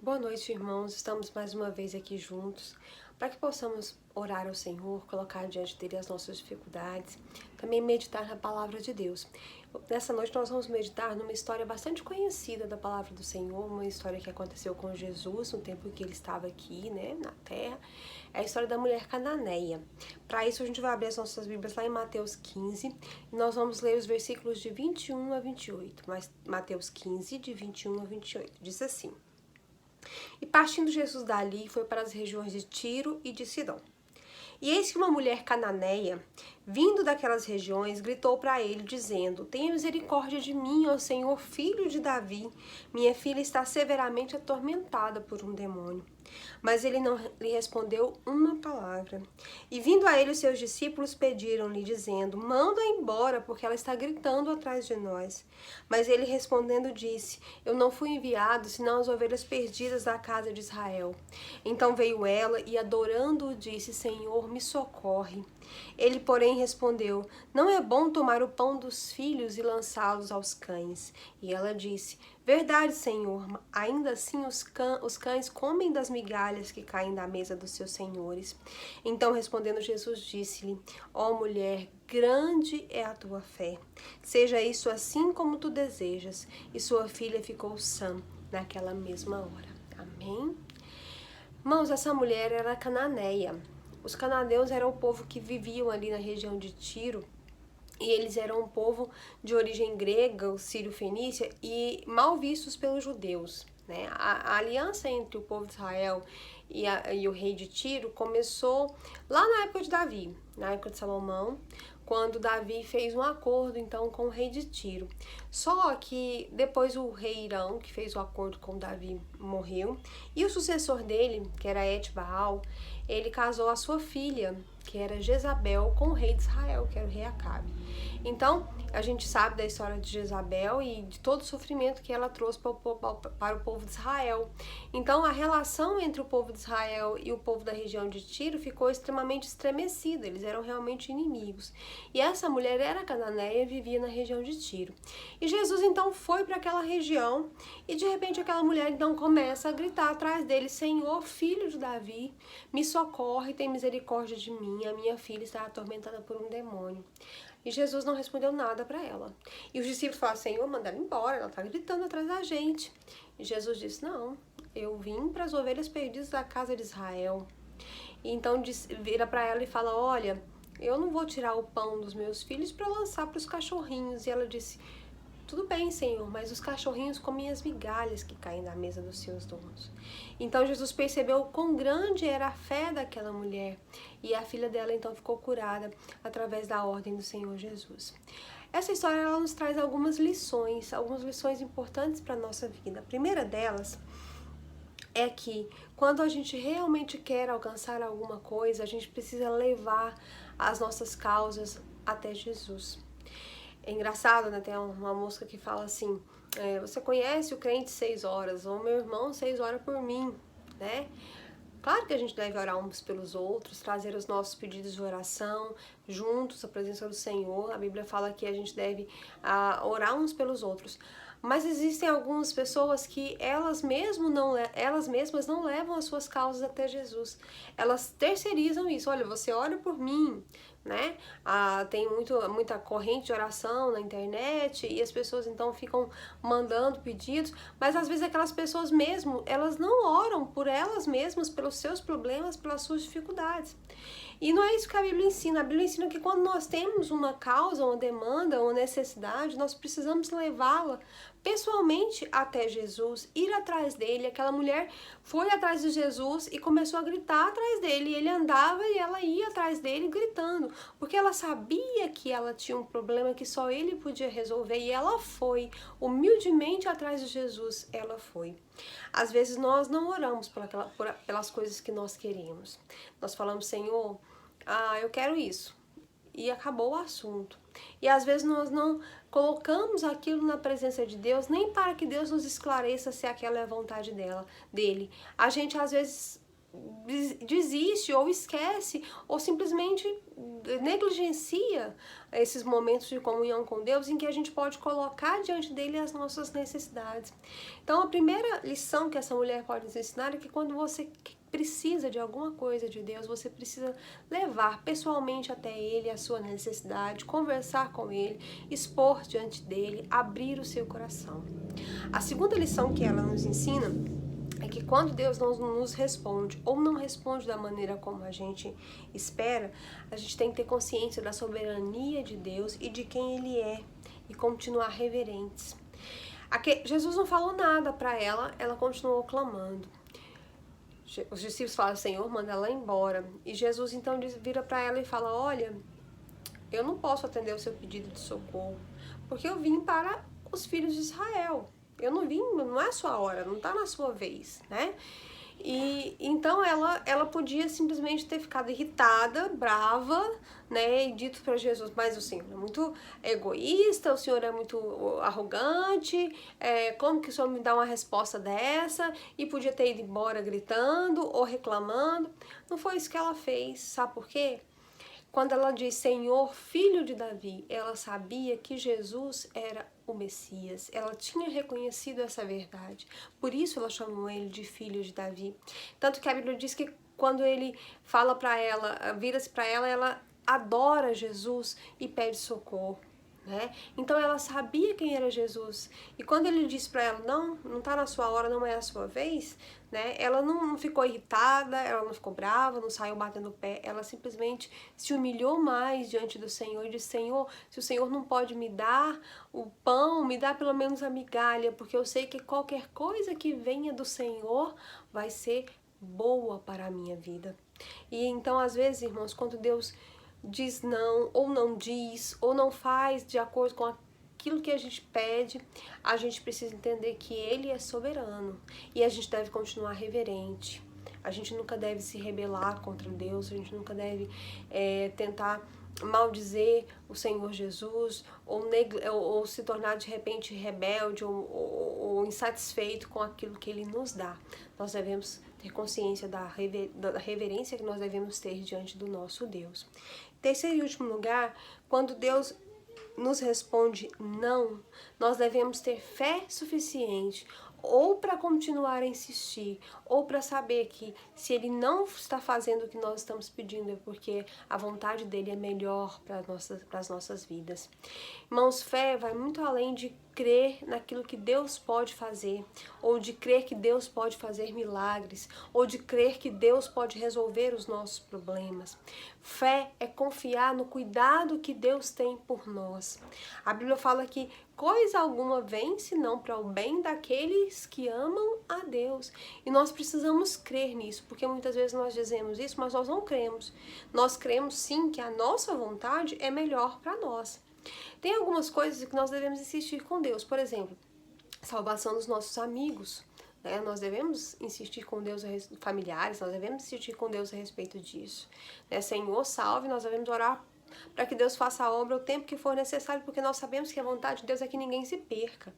Boa noite, irmãos. Estamos mais uma vez aqui juntos para que possamos orar ao Senhor, colocar diante dele as nossas dificuldades, também meditar na palavra de Deus. Nessa noite nós vamos meditar numa história bastante conhecida da palavra do Senhor, uma história que aconteceu com Jesus no tempo que ele estava aqui, na terra. É a história da mulher cananeia. Para isso a gente vai abrir as nossas Bíblias lá em Mateus 15 e nós vamos ler os versículos de 21 a 28. Mateus 15, de 21 a 28. Diz assim: E partindo Jesus dali, foi para as regiões de Tiro e de Sidom. E eis que uma mulher cananeia, vindo daquelas regiões, gritou para ele, dizendo: Tenha misericórdia de mim, ó Senhor, filho de Davi. Minha filha está severamente atormentada por um demônio. Mas ele não lhe respondeu uma palavra. E vindo a ele os seus discípulos pediram-lhe, dizendo: Manda-a embora, porque ela está gritando atrás de nós. Mas ele respondendo disse: Eu não fui enviado, senão as ovelhas perdidas da casa de Israel. Então veio ela e, adorando-o, disse: Senhor, me socorre. Ele, porém, respondeu: Não é bom tomar o pão dos filhos e lançá-los aos cães. E ela disse: Verdade, Senhor, ainda assim os cães comem das migalhas que caem da mesa dos seus senhores. Então, respondendo Jesus, disse-lhe: Ó mulher, grande é a tua fé. Seja isso assim como tu desejas. E sua filha ficou sã naquela mesma hora. Amém? Irmãos, essa mulher era cananeia. Os cananeus eram o povo que viviam ali na região de Tiro. E eles eram um povo de origem grega, o sírio-fenícia, e mal vistos pelos judeus. A aliança entre o povo de Israel e o rei de Tiro começou lá na época de Davi, na época de Salomão, quando Davi fez um acordo então com o rei de Tiro. Só que depois o rei Irão, que fez o acordo com Davi, morreu, e o sucessor dele, que era Et-Baal, ele casou a sua filha, que era Jezabel, com o rei de Israel, que era o rei Acabe. Então, a gente sabe da história de Jezabel e de todo o sofrimento que ela trouxe para o povo de Israel. Então, a relação entre o povo de Israel e o povo da região de Tiro ficou extremamente estremecida, eles eram realmente inimigos. E essa mulher era cananeia e vivia na região de Tiro. E Jesus então foi para aquela região e de repente aquela mulher então começa a gritar atrás dele: Senhor, filho de Davi, me socorre, tem misericórdia de mim, a minha filha está atormentada por um demônio. E Jesus não respondeu nada para ela. E os discípulos falaram: Senhor, manda ela embora, ela está gritando atrás da gente. E Jesus disse: Não, eu vim para as ovelhas perdidas da casa de Israel. E então vira para ela e fala: Olha, eu não vou tirar o pão dos meus filhos para lançar para os cachorrinhos. E ela disse: Tudo bem, Senhor, mas os cachorrinhos comem as migalhas que caem da mesa dos seus donos. Então Jesus percebeu quão grande era a fé daquela mulher e a filha dela então ficou curada através da ordem do Senhor Jesus. Essa história ela nos traz algumas lições importantes para a nossa vida. A primeira delas é que quando a gente realmente quer alcançar alguma coisa, a gente precisa levar as nossas causas até Jesus. É engraçado, tem uma música que fala assim: você conhece o crente 6 horas, ou meu irmão 6 horas por mim, Claro que a gente deve orar uns pelos outros, trazer os nossos pedidos de oração juntos à presença do Senhor. A Bíblia fala que a gente deve orar uns pelos outros. Mas existem algumas pessoas que elas mesmas não levam as suas causas até Jesus. Elas terceirizam isso. Olha, você ora por mim, tem muita corrente de oração na internet e as pessoas então ficam mandando pedidos, mas às vezes aquelas pessoas mesmo, elas não oram por elas mesmas, pelos seus problemas, pelas suas dificuldades. E não é isso que a Bíblia ensina. A Bíblia ensina que quando nós temos uma causa, uma demanda, uma necessidade, nós precisamos levá-la pessoalmente até Jesus, ir atrás dele. Aquela mulher foi atrás de Jesus e começou a gritar atrás dele. E ele andava e ela ia atrás dele gritando, porque ela sabia que ela tinha um problema que só ele podia resolver. E ela foi humildemente atrás de Jesus. Ela foi. Às vezes nós não oramos pelas coisas que nós queríamos. Nós falamos: Senhor, eu quero isso. E acabou o assunto. E às vezes nós não colocamos aquilo na presença de Deus, nem para que Deus nos esclareça se aquela é a vontade dele. A gente às vezes desiste ou esquece ou simplesmente negligencia esses momentos de comunhão com Deus em que a gente pode colocar diante dele as nossas necessidades. Então a primeira lição que essa mulher pode nos ensinar é que quando você precisa de alguma coisa de Deus, você precisa levar pessoalmente até ele a sua necessidade, conversar com ele, expor diante dele, abrir o seu coração. A segunda lição que ela nos ensina é que quando Deus não nos responde ou não responde da maneira como a gente espera, a gente tem que ter consciência da soberania de Deus e de quem Ele é e continuar reverentes. Jesus não falou nada para ela, ela continuou clamando. Os discípulos falam, Senhor, manda ela embora. E Jesus então vira para ela e fala, olha, eu não posso atender o seu pedido de socorro, porque eu vim para os filhos de Israel. Eu não vim, não é a sua hora, não tá na sua vez, né? E então ela podia simplesmente ter ficado irritada, brava, né? E dito para Jesus, mas o Senhor é muito egoísta, o Senhor é muito arrogante, como que o Senhor me dá uma resposta dessa? E podia ter ido embora gritando ou reclamando. Não foi isso que ela fez, sabe por quê? Quando ela diz Senhor, filho de Davi, ela sabia que Jesus era o Messias. Ela tinha reconhecido essa verdade. Por isso ela chamou ele de filho de Davi. Tanto que a Bíblia diz que quando ele fala para ela, vira-se para ela, ela adora Jesus e pede socorro. Né? Então ela sabia quem era Jesus. E quando ele disse para ela, não tá na sua hora, não é a sua vez, né? Ela não ficou irritada, ela não ficou brava, não saiu batendo o pé, ela simplesmente se humilhou mais diante do Senhor e disse, Senhor, se o Senhor não pode me dar o pão, me dá pelo menos a migalha, porque eu sei que qualquer coisa que venha do Senhor vai ser boa para a minha vida. E então, às vezes, irmãos, quando Deus diz não, ou não faz de acordo com aquilo que a gente pede, a gente precisa entender que Ele é soberano e a gente deve continuar reverente. A gente nunca deve se rebelar contra Deus, a gente nunca deve tentar maldizer o Senhor Jesus ou se tornar de repente rebelde ou insatisfeito com aquilo que Ele nos dá. Nós devemos ter consciência da reverência que nós devemos ter diante do nosso Deus. Terceiro e último lugar, quando Deus nos responde não, nós devemos ter fé suficiente ou para continuar a insistir, ou para saber que se Ele não está fazendo o que nós estamos pedindo é porque a vontade dEle é melhor para as nossas vidas. Irmãos, fé vai muito além de crer naquilo que Deus pode fazer, ou de crer que Deus pode fazer milagres, ou de crer que Deus pode resolver os nossos problemas. Fé é confiar no cuidado que Deus tem por nós. A Bíblia fala que coisa alguma vem senão para o bem daqueles que amam a Deus. E nós precisamos crer nisso, porque muitas vezes nós dizemos isso, mas nós não cremos. Nós cremos sim que a nossa vontade é melhor para nós. Tem algumas coisas que nós devemos insistir com Deus, por exemplo, salvação dos nossos amigos, né? Nós devemos insistir com Deus, familiares, nós devemos insistir com Deus a respeito disso, né? Senhor, salve, nós devemos orar para que Deus faça a obra o tempo que for necessário, porque nós sabemos que a vontade de Deus é que ninguém se perca.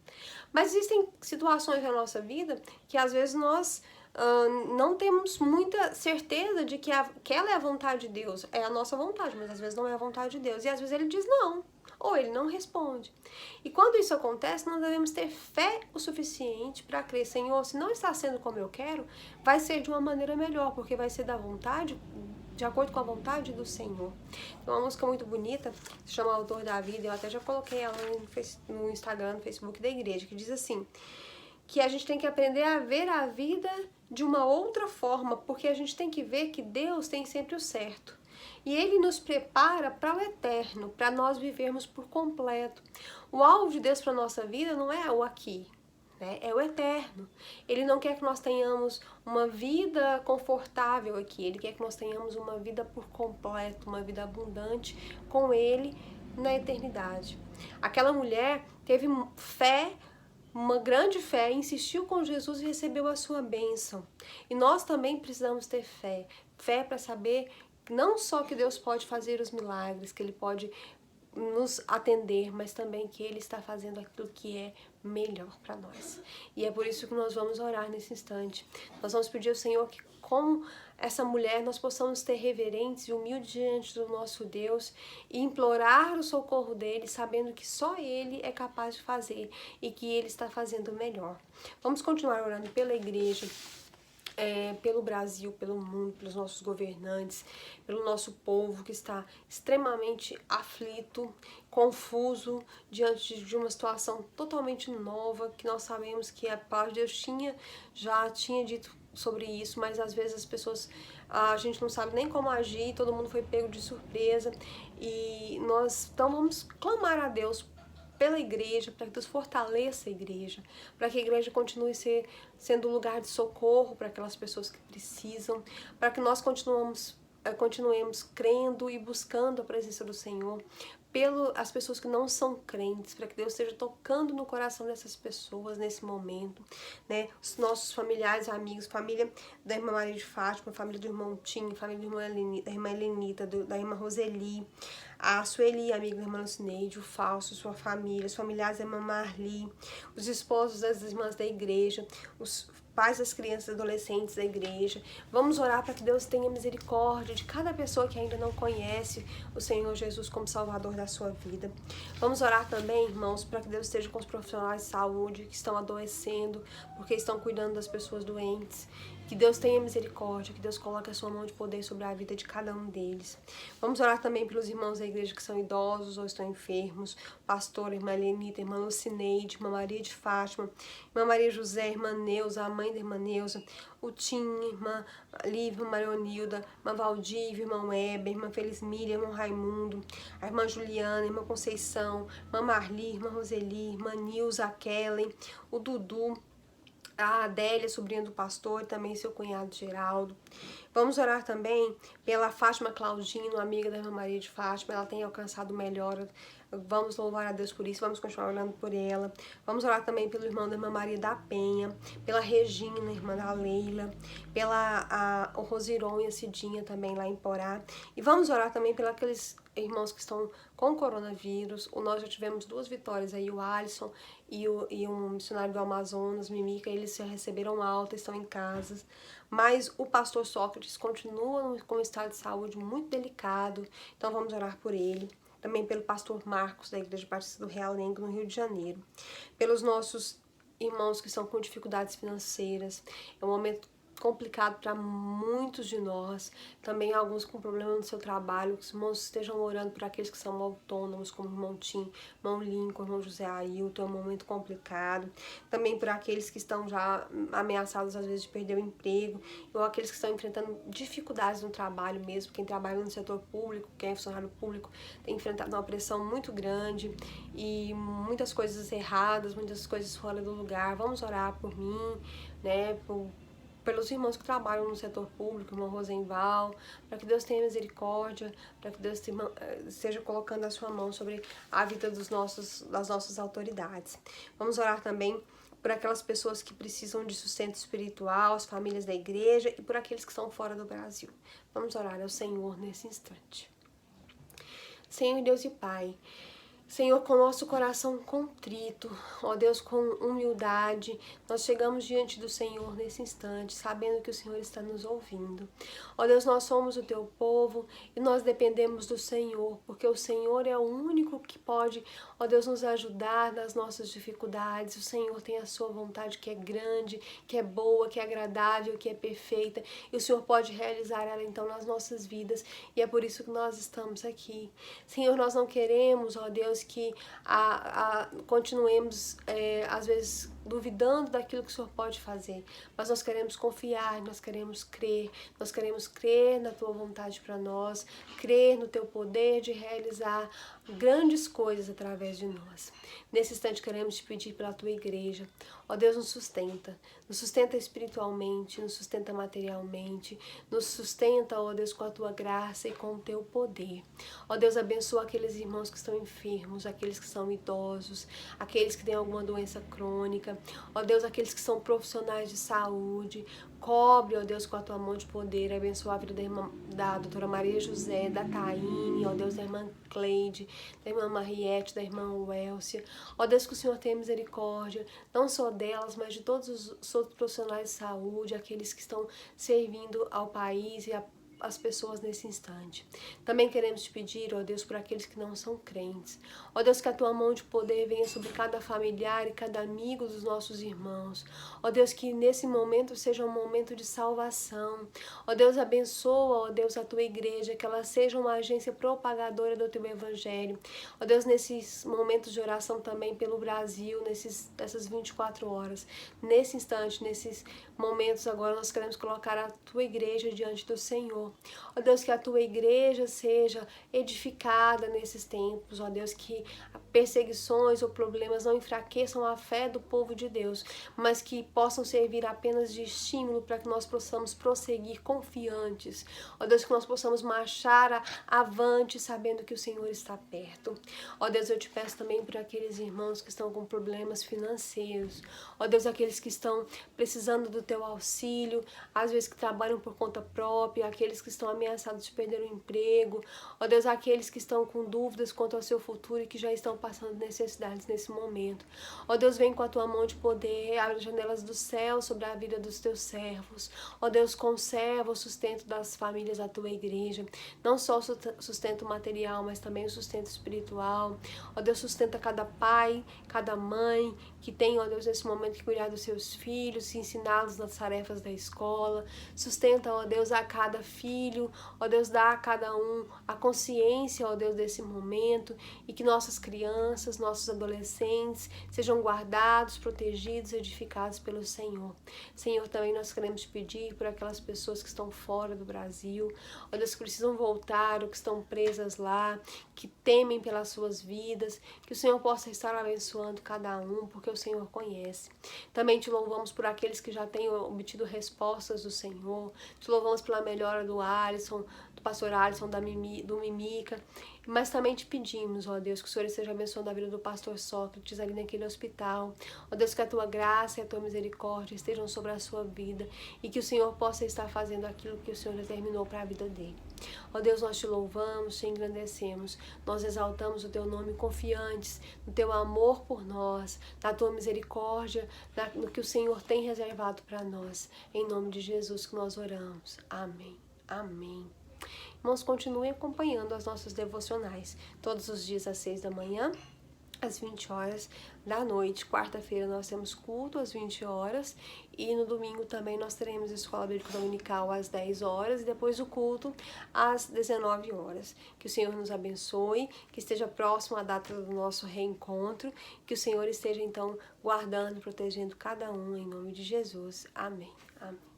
Mas existem situações na nossa vida que às vezes nós não temos muita certeza de que aquela é a vontade de Deus, é a nossa vontade, mas às vezes não é a vontade de Deus, e às vezes Ele diz não, ou Ele não responde. E quando isso acontece, nós devemos ter fé o suficiente para crer, Senhor, se não está sendo como eu quero, vai ser de uma maneira melhor, porque vai ser da vontade, de acordo com a vontade do Senhor. É uma música muito bonita, se chama Autor da Vida, eu até já coloquei ela no Instagram, no Facebook da igreja, que diz assim, que a gente tem que aprender a ver a vida de uma outra forma, porque a gente tem que ver que Deus tem sempre o certo. E Ele nos prepara para o eterno, para nós vivermos por completo. O alvo de Deus para a nossa vida não é o aqui, né? É o eterno. Ele não quer que nós tenhamos uma vida confortável aqui, Ele quer que nós tenhamos uma vida por completo, uma vida abundante com Ele na eternidade. Aquela mulher teve fé, uma grande fé, insistiu com Jesus e recebeu a sua bênção. E nós também precisamos ter fé. Fé para saber não só que Deus pode fazer os milagres, que Ele pode nos atender, mas também que Ele está fazendo aquilo que é melhor para nós. E é por isso que nós vamos orar nesse instante. Nós vamos pedir ao Senhor que, como essa mulher, nós possamos ter reverentes e humildes diante do nosso Deus e implorar o socorro dele, sabendo que só Ele é capaz de fazer e que Ele está fazendo melhor. Vamos continuar orando pela igreja, pelo Brasil, pelo mundo, pelos nossos governantes, pelo nosso povo que está extremamente aflito, confuso, diante de uma situação totalmente nova, que nós sabemos que a palavra de Deus já tinha dito sobre isso, mas às vezes as pessoas, a gente não sabe nem como agir, todo mundo foi pego de surpresa, e nós então vamos clamar a Deus pela igreja, para que Deus fortaleça a igreja, para que a igreja continue sendo um lugar de socorro para aquelas pessoas que precisam, para que nós continuemos crendo e buscando a presença do Senhor, as pessoas que não são crentes, para que Deus esteja tocando no coração dessas pessoas nesse momento, né? Os nossos familiares, amigos, família da irmã Maria de Fátima, família do irmão Tim, família da irmã Helenita, da irmã Roseli, a Sueli, amiga da irmã Lucineide, o Fausto, sua família, os familiares da irmã Marli, os esposos das irmãs da igreja, os pais das crianças e adolescentes da igreja. Vamos orar para que Deus tenha misericórdia de cada pessoa que ainda não conhece o Senhor Jesus como Salvador da sua vida. Vamos orar também, irmãos, para que Deus esteja com os profissionais de saúde que estão adoecendo, porque estão cuidando das pessoas doentes. Que Deus tenha misericórdia, que Deus coloque a sua mão de poder sobre a vida de cada um deles. Vamos orar também pelos irmãos da igreja que são idosos ou estão enfermos, pastor, irmã Helenita, irmã Lucineide, irmã Maria de Fátima, irmã Maria José, irmã Neuza, a mãe da irmã Neuza, o Tim, irmã Lívia, irmã Marionilda, irmã Valdívia, irmão Weber, irmã Felismília, irmão Raimundo, a irmã Juliana, irmã Conceição, irmã Marli, irmã Roseli, irmã Nilza, a Kellen, o Dudu, a Adélia, sobrinha do pastor, e também seu cunhado Geraldo. Vamos orar também pela Fátima Claudino, amiga da irmã Maria de Fátima, ela tem alcançado melhora. Vamos louvar a Deus por isso, vamos continuar orando por ela. Vamos orar também pelo irmão da irmã Maria da Penha, pela Regina, irmã da Leila, o Rosiron e a Cidinha também lá em Porá. E vamos orar também pelos aqueles irmãos que estão com coronavírus. Nós já tivemos 2 vitórias aí, o Alisson e um missionário do Amazonas, Mimica, eles já receberam alta, estão em casas. Mas o pastor Sócrates continua com um estado de saúde muito delicado, então vamos orar por ele. Também pelo pastor Marcos, da Igreja Batista do Realengo, no Rio de Janeiro. Pelos nossos irmãos que estão com dificuldades financeiras. É um momento complicado para muitos de nós, também alguns com problema no seu trabalho, que os irmãos estejam orando por aqueles que são autônomos, como o irmão Tim, irmão Lincoln, irmão José Ailton, é um momento complicado, também por aqueles que estão já ameaçados às vezes de perder o emprego, ou aqueles que estão enfrentando dificuldades no trabalho mesmo, quem trabalha no setor público, quem é funcionário público, tem enfrentado uma pressão muito grande e muitas coisas erradas, muitas coisas fora do lugar. Vamos orar por mim, né, pelos irmãos que trabalham no setor público, irmão Rosenval, para que Deus tenha misericórdia, para que Deus esteja colocando a sua mão sobre a vida das nossas autoridades. Vamos orar também por aquelas pessoas que precisam de sustento espiritual, as famílias da igreja e por aqueles que estão fora do Brasil. Vamos orar ao Senhor nesse instante. Senhor Deus e Pai, Senhor, com o nosso coração contrito, ó Deus, com humildade, nós chegamos diante do Senhor nesse instante, sabendo que o Senhor está nos ouvindo. Ó Deus, nós somos o Teu povo e nós dependemos do Senhor, porque o Senhor é o único que pode, ó Deus, nos ajudar nas nossas dificuldades. O Senhor tem a Sua vontade que é grande, que é boa, que é agradável, que é perfeita, e o Senhor pode realizar ela então nas nossas vidas, e é por isso que nós estamos aqui. Senhor, nós não queremos, ó Deus, que continuemos, às vezes, duvidando daquilo que o Senhor pode fazer, mas nós queremos confiar, nós queremos crer na Tua vontade para nós, crer no Teu poder de realizar grandes coisas através de nós. Nesse instante queremos te pedir pela Tua igreja, ó Deus, nos sustenta espiritualmente, nos sustenta materialmente, nos sustenta, ó Deus, com a Tua graça e com o Teu poder. Ó Deus, abençoa aqueles irmãos que estão enfermos, aqueles que são idosos, aqueles que têm alguma doença crônica, família. Ó Deus, aqueles que são profissionais de saúde, cobre, ó Deus, com a tua mão de poder, abençoa a vida da doutora Maria José, da Taine, ó Deus, da irmã Cleide, da irmã Mariette, da irmã Wélcia. Ó Deus, que o Senhor tenha misericórdia, não só delas, mas de todos os outros profissionais de saúde, aqueles que estão servindo ao país e as pessoas nesse instante. Também queremos te pedir, ó Deus, por aqueles que não são crentes. Ó Deus, que a tua mão de poder venha sobre cada familiar e cada amigo dos nossos irmãos. Ó Deus, que nesse momento seja um momento de salvação. Ó Deus, abençoa, ó Deus, a tua igreja, que ela seja uma agência propagadora do teu evangelho. Ó Deus, nesses momentos de oração também pelo Brasil, nessas 24 horas. Nesse instante, nesses momentos agora, nós queremos colocar a tua igreja diante do Senhor. Ó Deus, que a tua igreja seja edificada nesses tempos. Ó Deus, que perseguições ou problemas não enfraqueçam a fé do povo de Deus, mas que possam servir apenas de estímulo para que nós possamos prosseguir confiantes. Ó Deus, que nós possamos marchar avante sabendo que o Senhor está perto. Ó Deus, eu te peço também por aqueles irmãos que estão com problemas financeiros. Ó Deus, aqueles que estão precisando do teu auxílio, às vezes que trabalham por conta própria, aqueles que estão ameaçados de perder o emprego. Ó Deus, aqueles que estão com dúvidas quanto ao seu futuro e que já estão passando necessidades nesse momento. Ó Deus, vem com a tua mão de poder, abre as janelas do céu sobre a vida dos teus servos. Ó Deus, conserva o sustento das famílias da tua igreja, não só o sustento material, mas também o sustento espiritual. Ó Deus, sustenta cada pai, cada mãe que tem, ó Deus, nesse momento que cuidar dos seus filhos, ensiná-los nas tarefas da escola. Sustenta, ó Deus, a cada filho, ó Deus, dá a cada um a consciência, ó Deus, desse momento, e que nossas crianças, nossos adolescentes sejam guardados, protegidos, edificados pelo Senhor. Senhor, também nós queremos te pedir por aquelas pessoas que estão fora do Brasil, ó Deus, que precisam voltar ou que estão presas lá, que temem pelas suas vidas, que o Senhor possa estar abençoando cada um, porque o Senhor conhece. Também te louvamos por aqueles que já têm obtido respostas do Senhor, te louvamos pela melhora do Alisson, do pastor Alisson, do Mimica, mas também te pedimos, ó Deus, que o Senhor esteja abençoando a vida do pastor Sócrates ali naquele hospital. Ó Deus, que a tua graça e a tua misericórdia estejam sobre a sua vida e que o Senhor possa estar fazendo aquilo que o Senhor determinou para a vida dele. Ó Deus, nós te louvamos, te engrandecemos, nós exaltamos o teu nome confiantes no teu amor por nós, na tua misericórdia, no que o Senhor tem reservado para nós. Em nome de Jesus que nós oramos. Amém. Amém. Irmãos, continuem acompanhando as nossas devocionais, todos os dias às 6 da manhã, às 20 horas da noite. Quarta-feira nós temos culto às 20 horas e no domingo também nós teremos Escola Bíblica Dominical às 10 horas e depois o culto às 19 horas. Que o Senhor nos abençoe, que esteja próximo a data do nosso reencontro, que o Senhor esteja então guardando e protegendo cada um em nome de Jesus. Amém. Amém.